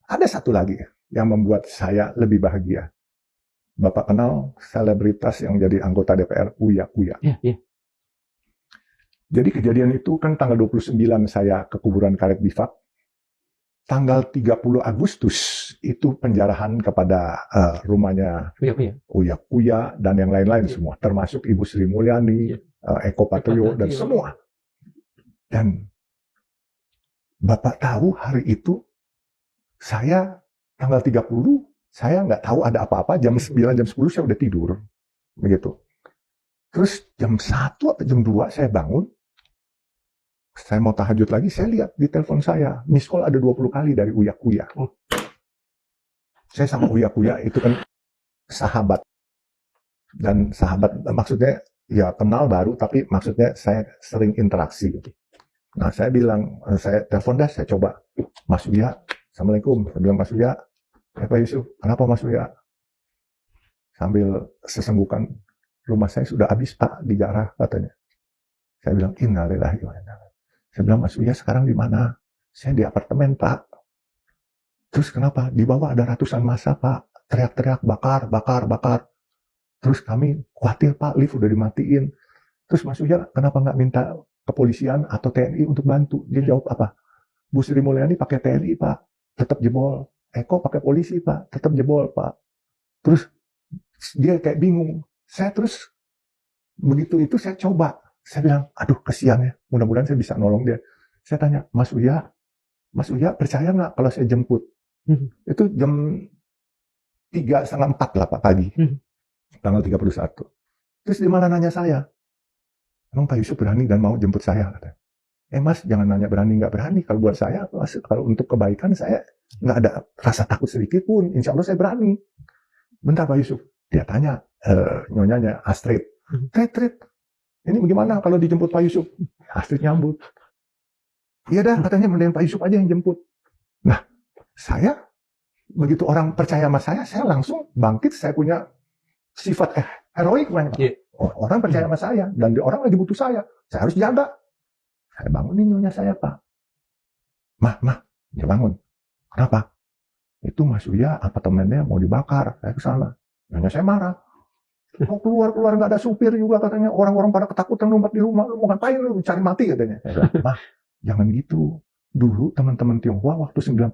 Ada satu lagi yang membuat saya lebih bahagia. Bapak kenal selebritas yang jadi anggota DPR, Uya Kuya. Iya. Jadi kejadian itu kan tanggal 29 saya ke kuburan karet Bifak. Tanggal 30 Agustus itu penjarahan kepada rumahnya Uya Kuya dan yang lain-lain semua, termasuk Ibu Sri Mulyani, Eko Patrio dan semua. Dan Bapak tahu hari itu saya tanggal 30 saya nggak tahu ada apa-apa, jam 9 jam 10 saya udah tidur begitu. Terus jam 1 atau jam 2 saya bangun. Saya mau tahajud lagi, saya lihat di telepon saya, miss call ada 20 kali dari Uya Kuya. Saya sama Uya Kuya itu kan sahabat. Dan sahabat maksudnya ya kenal baru, tapi maksudnya saya sering interaksi. Nah saya bilang, saya telepon dah, saya coba. Mas Uya, Assalamualaikum. Saya bilang, Mas Uya, Pak Yusuf, kenapa Mas Uya? Sambil sesenggukan, rumah saya sudah habis Pak, dijarah katanya. Saya bilang, innalillahi wa inna ilaihi. Saya bilang, Mas Uya sekarang di mana? Saya di apartemen, Pak. Terus kenapa? Di bawah ada ratusan massa, Pak. Teriak-teriak, bakar. Terus kami khawatir, Pak, lift udah dimatiin. Terus Mas Uya kenapa nggak minta kepolisian atau TNI untuk bantu? Dia jawab apa? Bu Sri Mulyani pakai TNI, Pak. Tetap jebol. Eko pakai polisi, Pak. Tetap jebol, Pak. Terus dia kayak bingung. Saya terus, begitu itu saya coba. Saya bilang, aduh kesian ya, mudah-mudahan saya bisa nolong dia. Saya tanya, Mas Uya percaya nggak kalau saya jemput? Itu jam 3:30 lah Pak pagi, tanggal 31. Terus di mana nanya saya? Emang Pak Yusuf berani dan mau jemput saya? Kata. Mas, jangan nanya berani nggak berani. Kalau buat saya, kalau untuk kebaikan saya nggak ada rasa takut sedikit pun. Insya Allah saya berani. Bentar Pak Yusuf, dia tanya nyonyanya Astrid, Trit, ini bagaimana kalau dijemput Pak Yusuf? Astrid nyambut. Iya dah, katanya mending Pak Yusuf aja yang jemput. Nah, saya, begitu orang percaya sama saya langsung bangkit, saya punya sifat heroik. Orang percaya sama saya, dan orang lagi butuh saya harus jaga. Saya bangunin nyonya saya, Pak. Mah, dia bangun. Kenapa? Itu Mas Uya apartemennya mau dibakar, saya ke sana. Nyonya saya marah. Mau keluar nggak ada supir juga katanya, orang-orang pada ketakutan ngumpet di rumah, lu mau ngapain lu cari mati katanya. Saya bilang, Mah, jangan gitu. Dulu teman-teman Tionghoa waktu 98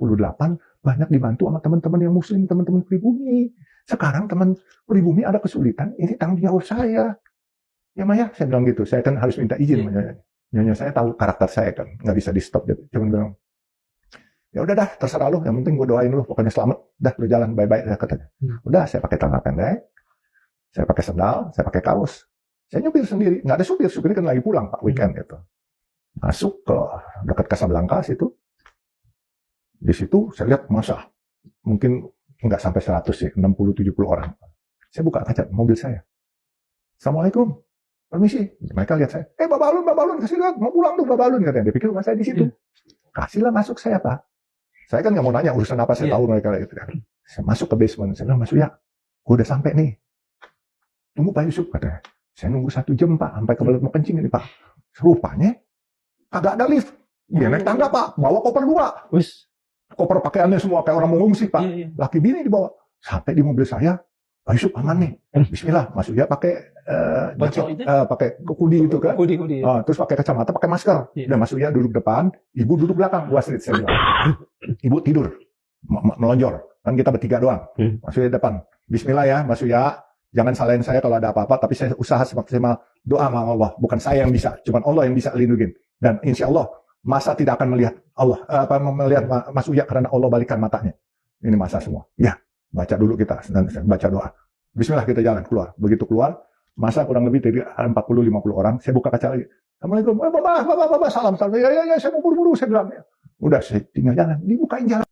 banyak dibantu sama teman-teman yang muslim, teman-teman pribumi. Sekarang teman pribumi ada kesulitan, ini tanggung jawab saya. Ya Maya, saya bilang gitu. Saya kan harus minta izin. Nyonya saya tahu karakter saya kan, nggak bisa di stop. Cuma bilang, ya udah dah, terserah lu. Yang penting gue doain lu, pokoknya selamat. Dah, lu jalan bye-bye katanya. Udah, saya pakai celana pendek. Saya pakai sandal, saya pakai kaos. Saya nyupir sendiri, nggak ada supir kan lagi pulang Pak, weekend gitu. Masuk ke dekat Casablanca situ. Di situ saya lihat massa, mungkin nggak sampai 100 sih, 60-70 orang. Saya buka kaca mobil saya. Assalamualaikum, permisi. Mereka lihat saya, Mbak Balun, kasih lihat, mau pulang tuh Mbak Balun katanya. Dia pikir rumah saya di situ. Kasihlah masuk saya Pak. Saya kan nggak mau nanya urusan apa, saya tahu mereka gitu. Saya masuk ke basement, saya bilang, Mas Uya, gue udah sampai nih. Tunggu Pak Yusuf katanya. Saya nunggu 1 jam Pak, sampai kebelet mau kencing ini Pak. Rupanya kagak ada lift. Dia naik tangga Pak, bawa koper 2. Koper pakaiannya semua kayak orang mengungsi Pak. Laki bini dibawa. Sampai di mobil saya, Pak Yusuf aman nih. Bismillah, Mas Uya pakai pakai kudi itu kan. Terus pakai kacamata, pakai masker. Dan Mas Uya duduk depan, Ibu duduk belakang. Bu Astrid saya bilang. Ibu tidur, melonjor. Kan kita bertiga doang. Mas Uya depan. Bismillah ya, Mas Uya. Jangan salahin saya kalau ada apa-apa, tapi saya usaha semaksimal doa sama Allah. Bukan saya yang bisa, cuma Allah yang bisa lindungin. Dan insya Allah, masa tidak akan melihat Allah, melihat Mas Uya karena Allah balikan matanya. Ini masa semua. Ya, baca dulu kita, dan baca doa. Bismillah kita jalan, keluar. Begitu keluar, masa kurang lebih dari 40-50 orang, saya buka kaca lagi. Assalamualaikum, Bapak, salam. Ya, saya mau buru-buru, saya bilang. Udah, saya tinggal jalan, dibukain jalan.